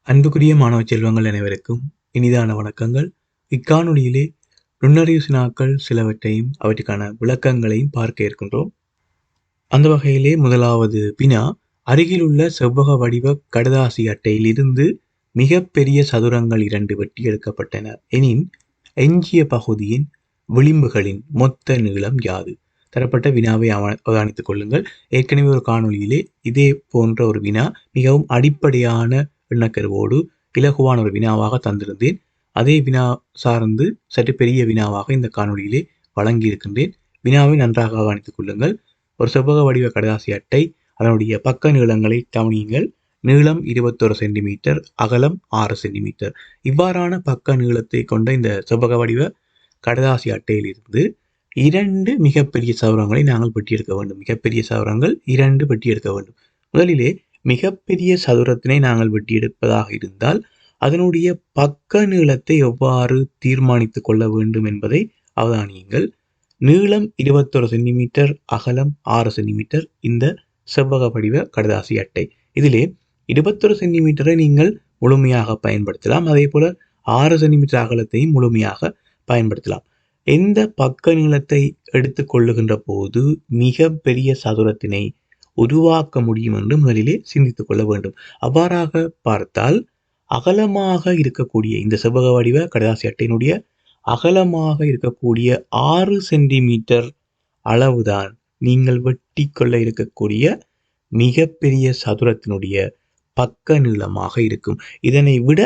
அன்புக்குரிய மாணவ செல்வங்கள் அனைவருக்கும் இனிதான வணக்கங்கள். இக்காணொளியிலே நுண்ணறிவு வினாக்கள் சிலவற்றையும் அவற்றுக்கான விளக்கங்களையும் பார்க்க இருக்கின்றோம். அந்த வகையிலே முதலாவது வினா, அருகிலுள்ள செவ்வக வடிவ கடதாசி அட்டையில் இருந்து மிகப்பெரிய சதுரங்கள் 2 வெட்டி எடுக்கப்பட்டன எனின் எஞ்சிய பகுதியின் விளிம்புகளின் மொத்த நீளம் யாது? தரப்பட்ட வினாவை அவதானித்துக் கொள்ளுங்கள். ஏற்கனவே ஒரு காணொளியிலே இதே போன்ற ஒரு வினா மிகவும் அடிப்படையான எண்ணக்கருவோடு இலகுவான ஒரு வினாவாக தந்திருந்தேன். அதே வினா சார்ந்து சற்று பெரிய வினாவாக இந்த காணொளியிலே வழங்கியிருக்கின்றேன். வினாவை நன்றாக கவனித்துக் கொள்ளுங்கள். ஒரு செவ்வக வடிவ கடதாசி அட்டை, அதனுடைய பக்க நீளங்களை கவனியுங்கள். நீளம் 21 சென்டிமீட்டர், அகலம் 6 சென்டிமீட்டர். இவ்வாறான பக்க நீளத்தை கொண்ட இந்த செவ்வக வடிவ கடதாசி அட்டையில் இருந்து 2 மிகப்பெரிய சதுரங்களை நாங்கள் வெட்டியெடுக்க வேண்டும். மிகப்பெரிய சதுரங்கள் 2 வெட்டியெடுக்க வேண்டும். முதலிலே மிகப்பெரிய சதுரத்தினை நாங்கள் வெட்டியெடுப்பதாக இருந்தால் அதனுடைய பக்க நீளத்தை எவ்வாறு தீர்மானித்துக் கொள்ள வேண்டும் என்பதை அவதானியுங்கள். நீளம் 21 சென்டிமீட்டர், அகலம் 6 சென்டிமீட்டர் இந்த செவ்வக வடிவ கடதாசி அட்டை. இதிலே 21 சென்டிமீட்டரை நீங்கள் முழுமையாக பயன்படுத்தலாம். அதே போல 6 சென்டிமீட்டர் அகலத்தையும் முழுமையாக பயன்படுத்தலாம். எந்த பக்க நீளத்தை எடுத்துக் கொள்ளுகின்ற போது மிக பெரிய சதுரத்தினை உருவாக்க முடியும் என்று முதலிலே சிந்தித்துக் கொள்ள வேண்டும். அவ்வாறாக பார்த்தால் அகலமாக இருக்கக்கூடிய இந்த செவ்வக வடிவ கடதாசி அட்டையினுடைய அகலமாக இருக்கக்கூடிய 6 சென்டிமீட்டர் அளவுதான் நீங்கள் வெட்டி கொள்ள இருக்கக்கூடிய மிகப்பெரிய சதுரத்தினுடைய பக்க நீளமாக இருக்கும். இதனை விட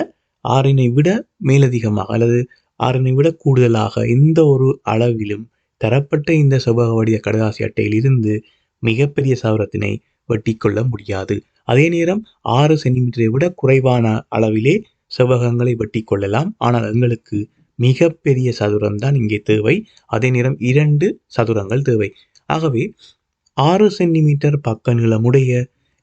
6 விட மேலதிகமாக அல்லது 6 விட கூடுதலாக எந்த ஒரு அளவிலும் தரப்பட்ட இந்த செவ்வக வடிவ கடதாசி அட்டையில் இருந்து மிகப்பெரிய சதுரத்தினை வெட்டி கொள்ள முடியாது. அதே நேரம் 6 சென்டிமீட்டரை விட குறைவான அளவிலே செவ்வகங்களை வெட்டி கொள்ளலாம். ஆனால் எங்களுக்கு மிகப்பெரிய சதுரம் தான் இங்கே தேவை. அதே நேரம் 2 சதுரங்கள் தேவை. ஆகவே 6 சென்டிமீட்டர் பக்க நீளமுடைய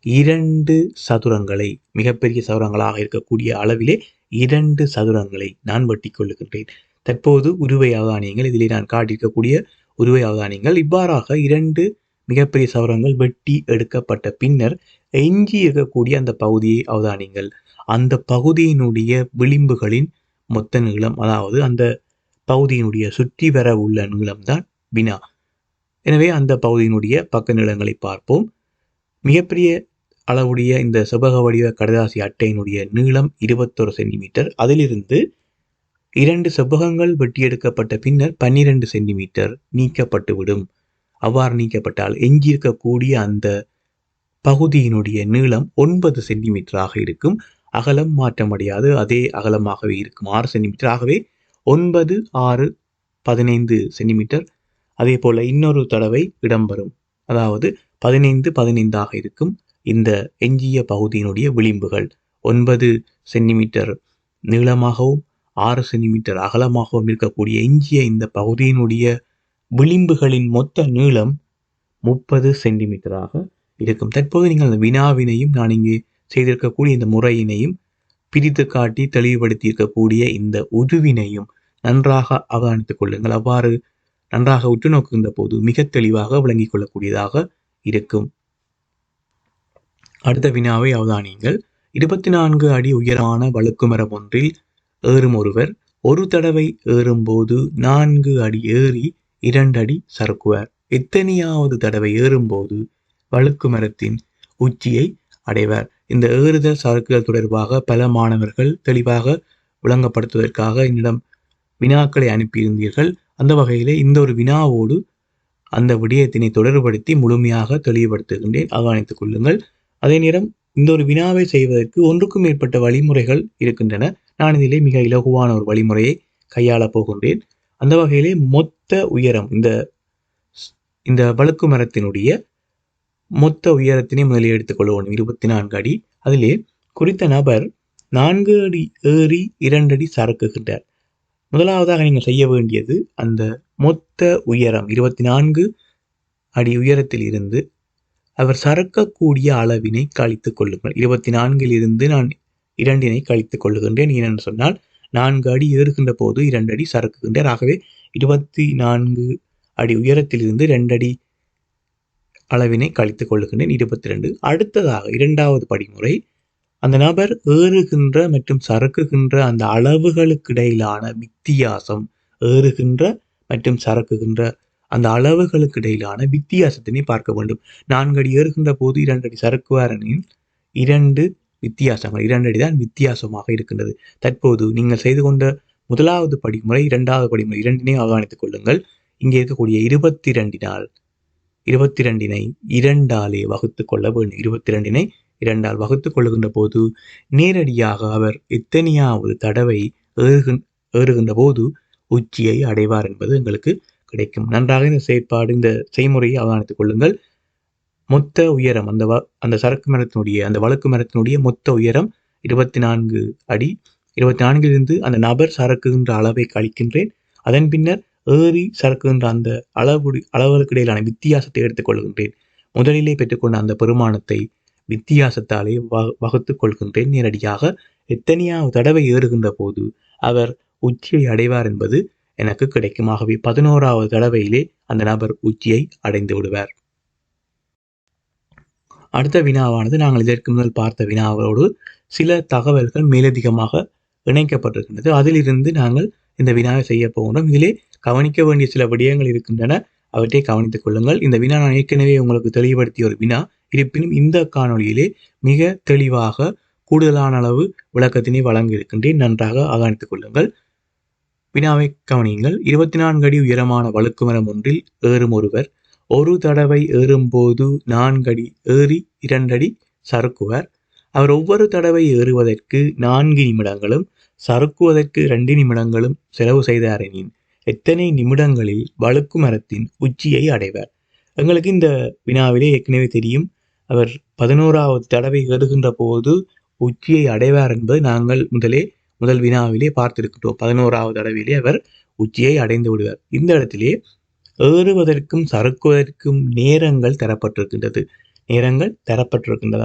2 சதுரங்களை, மிகப்பெரிய சதுரங்களாக இருக்கக்கூடிய அளவிலே 2 சதுரங்களை நான் வெட்டி கொள்ளுகின்றேன். தற்போது உருவை அவதானியங்கள், இதிலே நான் காட்டியிருக்கக்கூடிய உருவை அவதானியங்கள். இவ்வாறாக 2 மிகப்பெரிய சதுரங்கள் வெட்டி எடுக்கப்பட்ட பின்னர் எஞ்சி இருக்கக்கூடிய அந்த பகுதியை அவதானியங்கள். அந்த பகுதியினுடைய விளிம்புகளின் மொத்த நீளம், அதாவது அந்த பகுதியினுடைய சுற்றி வர உள்ள நீளம்தான் வினா. எனவே அந்த பகுதியினுடைய பக்க நீளங்களை பார்ப்போம். மிகப்பெரிய அளவுடைய இந்த செவ்வக வடிவ கடதாசி அட்டையினுடைய நீளம் 21 சென்டிமீட்டர். அதிலிருந்து 2 செவ்வகங்கள் வெட்டியெடுக்கப்பட்ட பின்னர் 12 சென்டிமீட்டர் நீக்கப்பட்டுவிடும். அவ்வாறு நீக்கப்பட்டால் எஞ்சியிருக்கக்கூடிய அந்த பகுதியினுடைய நீளம் 9 சென்டிமீட்டராக இருக்கும். அகலம் மாற்றமடையாது, அதே அகலமாகவே இருக்கும், 6 சென்டிமீட்டர். ஆகவே 9, 6, 15 சென்டிமீட்டர். அதே போல இன்னொரு தடவை இடம்பெறும், அதாவது 15, 15ஆக இருக்கும். இந்த எஞ்சிய பகுதியினுடைய விளிம்புகள் 9 சென்டிமீட்டர் நீளமாகவும் 6 சென்டிமீட்டர் அகலமாகவும் இருக்கக்கூடிய எஞ்சிய இந்த பகுதியினுடைய விளிம்புகளின் மொத்த நீளம் 30 சென்டிமீட்டராக இருக்கும். தற்போது நீங்கள் அந்த வினாவினையும் நான் இங்கே செய்திருக்கக்கூடிய இந்த முறையினையும் பிரித்து காட்டி தெளிவுபடுத்தி இருக்கக்கூடிய இந்த உருவினையும் நன்றாக அவதானித்துக் கொள்ளுங்கள். அவ்வாறு நன்றாக உற்று நோக்குகின்ற போது மிக தெளிவாக விளங்கிக் கொள்ளக்கூடியதாக இருக்கும். அடுத்த வினாவை அவதானியுங்கள். 24 அடி உயரமான வழுக்குமரம் ஒன்றில் ஏறும் ஒருவர் ஒரு தடவை ஏறும்போது 4 அடி ஏறி 2 அடி சறுக்குவார். எத்தனையாவது தடவை ஏறும்போது வழுக்குமரத்தின் உச்சியை அடைவார்? இந்த ஏறுதல் சறுக்குதல் தொடர்பாக பல மாணவர்கள் தெளிவாக விளங்கப்படுத்துவதற்காக என்னிடம் வினாக்களை அனுப்பியிருந்தீர்கள். அந்த வகையிலே இந்த ஒரு வினாவோடு அந்த விடயத்தினை தொடர்படுத்தி முழுமையாக தெளிவுபடுத்துகின்றேன், அவதானித்துக் கொள்ளுங்கள். அதே நேரம் இந்த ஒரு வினாவை செய்வதற்கு ஒன்றுக்கும் மேற்பட்ட வழிமுறைகள் இருக்கின்றன. நான் இதிலே மிக இலகுவான ஒரு வழிமுறையை கையாளப் போகின்றேன். அந்த வகையிலே மொத்த உயரம், இந்த வழுக்கு மரத்தினுடைய மொத்த உயரத்தினை முதலில் எடுத்துக்கொள்வோம், 24 அடி. அதிலே குறித்த நபர் 4 அடி ஏறி 2 அடி சறுக்குகின்றார். முதலாவதாக நீங்கள் செய்ய வேண்டியது அந்த மொத்த உயரம் 24 அடி உயரத்தில் இருந்து அவர் சறுக்கக்கூடிய அளவினை கழித்துக் கொள்ளுங்கள். 24 இருந்து நான் 2 கழித்துக் கொள்ளுகின்றேன். ஏனென்று சொன்னால் 4 அடி ஏறுகின்ற போது 2 அடி சறுக்குகின்றார். ஆகவே 24 அடி உயரத்தில் இருந்து 2 அடி அளவினை கழித்துக் கொள்ளுகின்றேன், 22. அடுத்ததாக இரண்டாவது படிமுறை, அந்த நபர் ஏறுகின்ற மற்றும் சறுக்குகின்ற அந்த அளவுகளுக்கு இடையிலான வித்தியாசம், ஏறுகின்ற மற்றும் சறுக்குகின்ற அந்த அளவுகளுக்கு இடையிலான வித்தியாசத்தினை பார்க்க வேண்டும். 4 அடி ஏறுகின்ற போது 2 அடி சறுக்குவார் எனில் 2 வித்தியாசங்கள், 2 அடி தான் வித்தியாசமாக இருக்கின்றது. தற்போது நீங்கள் செய்து கொண்ட முதலாவது படிமுறை, 2வது படிமுறை இரண்டினை அவதானித்துக் கொள்ளுங்கள். இங்கே இருக்கக்கூடிய 22 22னை 2ஆலே வகுத்துக் கொள்ள வேண்டும். 22னை 2ஆல் வகுத்துக் கொள்ளுகின்ற போது நேரடியாக அவர் எத்தனையாவது தடவை ஏறுகின்ற போது உச்சியை அடைவார் என்பது எங்களுக்கு கிடைக்கும். நன்றாக இந்த செயற்பாடு, இந்த செய்முறையை அவதானித்துக் கொள்ளுங்கள். மொத்த உயரம், அந்த சரக்கு மரத்தினுடைய, அந்த வழுக்கு மரத்தினுடைய மொத்த உயரம் 24 அடி. 24லிருந்து அந்த நபர் சறுக்குகின்ற அளவை கழிக்கின்றேன். அதன் பின்னர் ஏறி சறுக்குகின்ற அந்த அளவுகளுக்கு இடையிலான வித்தியாசத்தை எடுத்துக்கொள்கின்றேன். முதலிலே பெற்றுக்கொண்ட அந்த பெருமானத்தை வித்தியாசத்தாலே வகுத்துக் கொள்கின்றேன். நேரடியாக எத்தனையாவது தடவை ஏறுகின்ற போது அவர் உச்சியை அடைவார் என்பது எனக்கு கிடைக்கும். ஆகவே 11வது தடவையிலே அந்த நபர் உச்சியை அடைந்து விடுவார். அடுத்த வினாவானது நாங்கள் இதற்கு முதல் பார்த்த வினாவோடு சில தகவல்கள் மேலதிகமாக இணைக்கப்பட்டிருக்கின்றது. அதிலிருந்து நாங்கள் இந்த வினாவை செய்ய போகிறோம். இதிலே கவனிக்க வேண்டிய சில விடயங்கள் இருக்கின்றன, அவற்றை கவனித்துக் கொள்ளுங்கள். இந்த வினா நான் ஏற்கனவே உங்களுக்கு தெளிவுபடுத்திய ஒரு வினா. இருப்பினும் இந்த காணொலியிலே மிக தெளிவாக கூடுதலான அளவு விளக்கத்தினை வழங்க இருக்கின்றேன். நன்றாக அவதானித்துக் கொள்ளுங்கள். வினாவை கவனியுங்கள். 24 அடி உயரமான வழுக்குமரம் ஒன்றில் ஏறும் ஒருவர் ஒரு தடவை ஏறும்போது 4 அடி ஏறி 2 அடி சறுக்குவர். அவர் ஒவ்வொரு தடவை ஏறுவதற்கு 4 நிமிடங்களும் சறுக்குவதற்கு 2 நிமிடங்களும் செலவு செய்தார் எனின் எத்தனை நிமிடங்களில் வழுக்கு மரத்தின் உச்சியை அடைவார்? எங்களுக்கு இந்த வினாவிலே ஏற்கனவே தெரியும். அவர் 11வது தடவை ஏறுகின்ற போது உச்சியை அடைவார் என்பது நாங்கள் முதல் வினாவிலே பார்த்திருக்கின்றோம். 11வது தடவையிலே அவர் உச்சியை அடைந்து விடுவார். இந்த இடத்திலே ஏறுவதற்கும் சறுக்குவதற்கும் நேரங்கள் தரப்பட்டிருக்கின்றது.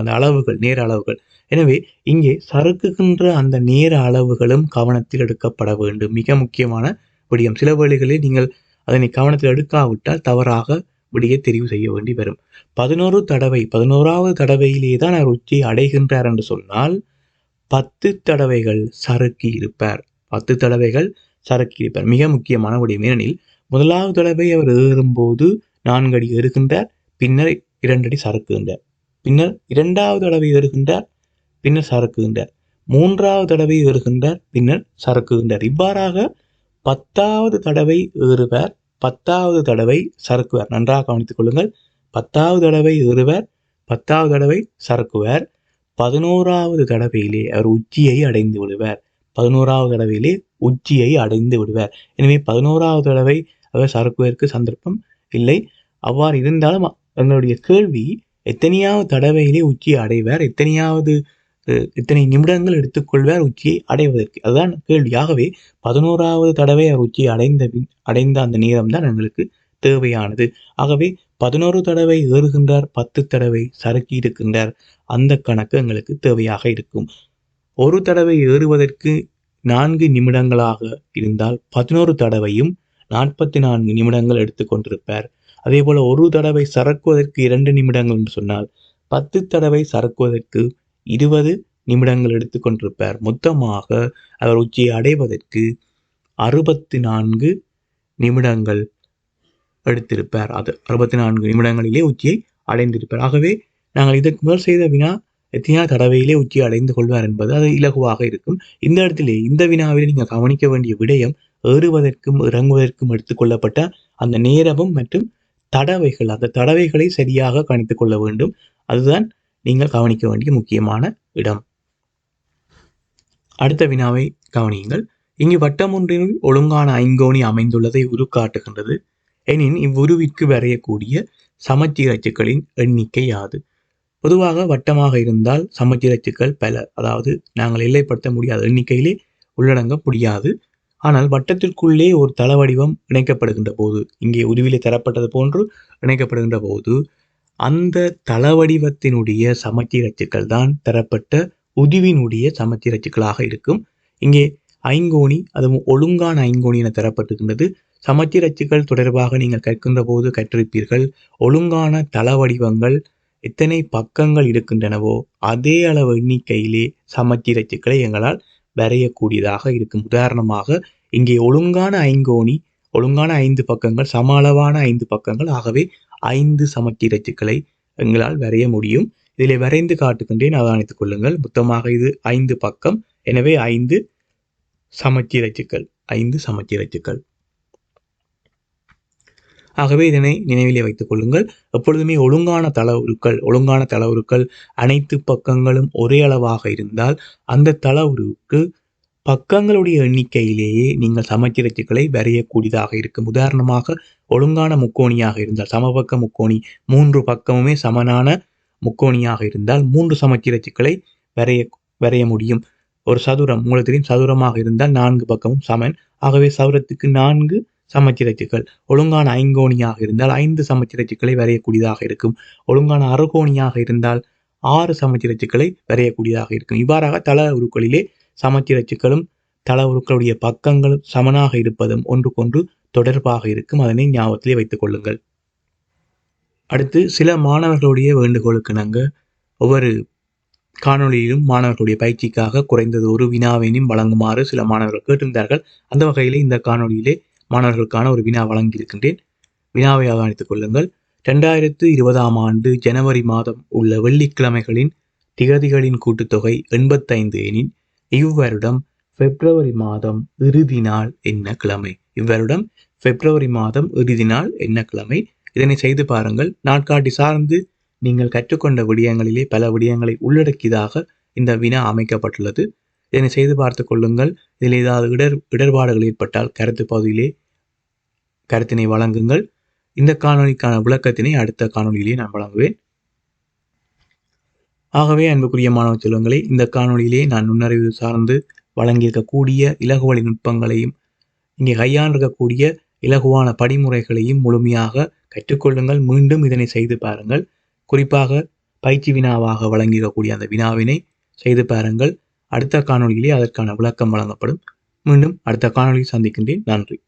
அந்த அளவுகள், நேர அளவுகள். எனவே இங்கே சறுக்குகின்ற அந்த நேர அளவுகளும் கவனத்தில் எடுக்கப்பட வேண்டும். மிக முக்கியமான விடயம். சில வேளைகளில் நீங்கள் அதனை கவனத்தில் எடுக்காவிட்டால் தவறாக விடையை தெரிவு செய்ய வேண்டி வரும். 11வது தடவையிலே தான் அவர் உச்சியை அடைகின்றார் என்று சொன்னால் 10 தடவைகள் சறுக்கி இருப்பார். 10 தடவைகள் சறுக்கி இருப்பார். மிக முக்கியமான விடயம். ஏனெனில் முதலாவது தடவை அவர் ஏறும்போது 4 அடி ஏறுகின்றார், பின்னர் 2 அடி சறுக்குகின்றார். பின்னர் 2வது தடவை ஏறுகின்றார், பின்னர் சறுக்குகின்றார். 3வது தடவை ஏறுகின்றார், பின்னர் சறுக்குகின்றார். இவ்வாறாக 10வது தடவை ஏறுவார், 10வது தடவை சறுக்குவார். நன்றாக கவனித்துக் கொள்ளுங்கள். 10வது தடவை ஏறுவார், 10வது தடவை சறுக்குவார். 11வது தடவையிலே அவர் உச்சியை அடைந்து விடுவார். 11வது தடவையிலே உச்சியை அடைந்து விடுவார். எனவே 11வது தடவை அவர் சறுக்குவதற்கு சந்தர்ப்பம் இல்லை. அவ்வாறு இருந்தாலும் எங்களுடைய கேள்வி எத்தனையாவது தடவையிலே உச்சியை அடைவார், எத்தனை நிமிடங்கள் எடுத்துக்கொள்வார் உச்சியை அடைவதற்கு, அதுதான் கேள்வி. ஆகவே 11வது தடவை அவர் உச்சியை அடைந்த அந்த நேரம் தான் எங்களுக்கு தேவையானது. ஆகவே 11 தடவை ஏறுகின்றார், 10 தடவை சறுக்கி இருக்கின்றார். அந்த கணக்கு எங்களுக்கு தேவையாக இருக்கும். ஒரு தடவை ஏறுவதற்கு 4 நிமிடங்களாக இருந்தால் 11 தடவையும் 44 நிமிடங்கள் எடுத்துக்கொண்டிருப்பார். அதே போல ஒரு தடவை சறுக்குவதற்கு 2 நிமிடங்கள் என்று சொன்னால் 10 தடவை சறுக்குவதற்கு 20 நிமிடங்கள் எடுத்துக்கொண்டிருப்பார். மொத்தமாக அவர் உச்சியை அடைவதற்கு 64 நிமிடங்கள் எடுத்திருப்பார். அது 64 நிமிடங்களிலே உச்சியை அடைந்திருப்பார். ஆகவே நாங்கள் இதற்கு முதல் செய்த வினா எத்தனையாவது தடவையிலே உச்சியை அடைந்து கொள்வார் என்பது அது இலகுவாக இருக்கும். இந்த இடத்திலே இந்த வினாவிலே நீங்கள் கவனிக்க வேண்டிய விடயம் ஏறுவதற்கும் இறங்குவதற்கும் எடுத்துக்கொள்ளப்பட்ட அந்த நேரமும் மற்றும் தடவைகள், அந்த தடவைகளை சரியாக கணித்துக் கொள்ள வேண்டும். அதுதான் நீங்கள் கவனிக்க வேண்டிய முக்கியமான இடம். அடுத்த வினாவை கவனியுங்கள். இங்கு வட்டம் ஒன்றினுள் ஒழுங்கான ஐங்கோணி அமைந்துள்ளதை உரு காட்டுகின்றது. எனின் இவ்வுருவிற்கு வரையக்கூடிய சமச்சீர் அச்சுக்களின் எண்ணிக்கை யாது? பொதுவாக வட்டமாக இருந்தால் சமச்சீர் அச்சுக்கள் பல, அதாவது நாங்கள் எல்லைப்படுத்த முடியாத எண்ணிக்கையிலே உள்ளடங்க முடியாது. ஆனால் வட்டத்திற்குள்ளே ஒரு தள வடிவம் இணைக்கப்படுகின்ற போது, இங்கே உருவிலே தரப்பட்டது போன்று இணைக்கப்படுகின்ற போது அந்த தள வடிவத்தினுடைய சமச்சீர் அச்சுக்கள் தான் தரப்பட்ட உருவினுடைய சமச்சீர் அச்சுக்களாக இருக்கும். இங்கே ஐங்கோணி, அதுவும் ஒழுங்கான ஐங்கோணி என தரப்பட்டிருக்கின்றது. சமச்சீர் அச்சுக்கள் தொடர்பாக நீங்கள் கற்கின்ற போது கற்றிருப்பீர்கள். ஒழுங்கான தள வடிவங்கள் எத்தனை பக்கங்கள் இருக்கின்றனவோ அதே அளவு எண்ணிக்கையிலே சமச்சீரச்சுக்களை எங்களால் வரையக்கூடியதாக இருக்கும். உதாரணமாக இங்கே ஒழுங்கான ஐங்கோணி, ஒழுங்கான 5 பக்கங்கள், சம அளவான 5 பக்கங்கள், ஆகவே 5 சமச்சீரச்சுக்களை எங்களால் வரைய முடியும். இதில் வரைந்து காட்டுகின்றேன், அவதானித்துக் கொள்ளுங்கள். மொத்தமாக இது 5 பக்கம், எனவே 5 சமச்சீரச்சுக்கள், 5 சமச்சீரச்சுக்கள். ஆகவே இதனை நினைவிலே வைத்துக் கொள்ளுங்கள். எப்பொழுதுமே ஒழுங்கான தளவுருக்கள் அனைத்து பக்கங்களும் ஒரே அளவாக இருந்தால் அந்த தளவுருக்கு பக்கங்களுடைய எண்ணிக்கையிலேயே நீங்கள் சமச்சீரச்சுக்களை வரையக்கூடியதாக இருக்கும். உதாரணமாக ஒழுங்கான முக்கோணியாக இருந்தால், சமபக்க முக்கோணி 3 பக்கமுமே சமனான முக்கோணியாக இருந்தால் 3 சமச்சீரச்சுக்களை வரைய முடியும். ஒரு சதுரம், உங்களுக்கு சதுரமாக இருந்தால் 4 பக்கமும் சமன், ஆகவே சதுரத்துக்கு 4 சமச்சீரச்சுக்கள். ஒழுங்கான ஐங்கோணியாக இருந்தால் 5 சமச்சீரச்சுக்களை வரையக்கூடியதாக இருக்கும். ஒழுங்கான அறுகோணியாக இருந்தால் 6 சமச்சீரச்சுக்களை வரையக்கூடியதாக இருக்கும். இவ்வாறாக தள உருக்களிலே சமச்சீரச்சுக்களும் தள உருக்களுடைய பக்கங்களும் சமனாக இருப்பதும் ஒன்றுக்கொன்று தொடர்பாக இருக்கும். அதனை ஞாபகத்திலே வைத்துக் கொள்ளுங்கள். அடுத்து சில மாணவர்களுடைய வேண்டுகோளுக்கு நாங்கள் ஒவ்வொரு காணொலியிலும் மாணவர்களுடைய பயிற்சிக்காக குறைந்தது ஒரு வினாவினையும் வழங்குமாறு சில மாணவர்கள் கேட்டிருந்தார்கள். அந்த வகையிலே இந்த காணொலியிலே மாணவர்களுக்கான ஒரு வினா வழங்கியிருக்கின்றேன். வினாவை அவதானித்துக் கொள்ளுங்கள். 2020ஆம் ஆண்டு ஜனவரி மாதம் உள்ள வெள்ளிக்கிழமைகளின் திகதிகளின் கூட்டுத்தொகை 85 எனின் இவ்வருடம் பிப்ரவரி மாதம் இறுதி நாள் என்ன கிழமை? இவ்வருடம் பிப்ரவரி மாதம் இறுதி நாள் என்ன கிழமை? இதனை செய்து பாருங்கள். நாட்காட்டி சார்ந்து நீங்கள் கற்றுக்கொண்ட விடயங்களிலே பல விடயங்களை உள்ளடக்கியதாக இந்த வினா அமைக்கப்பட்டுள்ளது. இதனை செய்து பார்த்து கொள்ளுங்கள். இதில் ஏதாவது இடர்பாடுகள் ஏற்பட்டால் கருத்து பகுதியிலே கருத்தினை வழங்குங்கள். இந்த காணொலிக்கான விளக்கத்தினை அடுத்த காணொலியிலே நான் வழங்குவேன். ஆகவே அன்புக்குரிய மாணவ செல்வங்களை, இந்த காணொலியிலே நான் நுண்ணறிவு சார்ந்து வழங்கியிருக்கக்கூடிய இலகுவழி நுட்பங்களையும் இங்கே கையாண்டிருக்கக்கூடிய இலகுவான படிமுறைகளையும் முழுமையாக கற்றுக்கொள்ளுங்கள். மீண்டும் இதனை செய்து பாருங்கள். குறிப்பாக பயிற்சி வினாவாக வழங்கியிருக்கக்கூடிய அந்த வினாவினை செய்து பாருங்கள். அடுத்த காணொலியிலே அதற்கான விளக்கம் வழங்கப்படும். மீண்டும் அடுத்த காணொலியில் சந்திக்கின்றேன். நன்றி.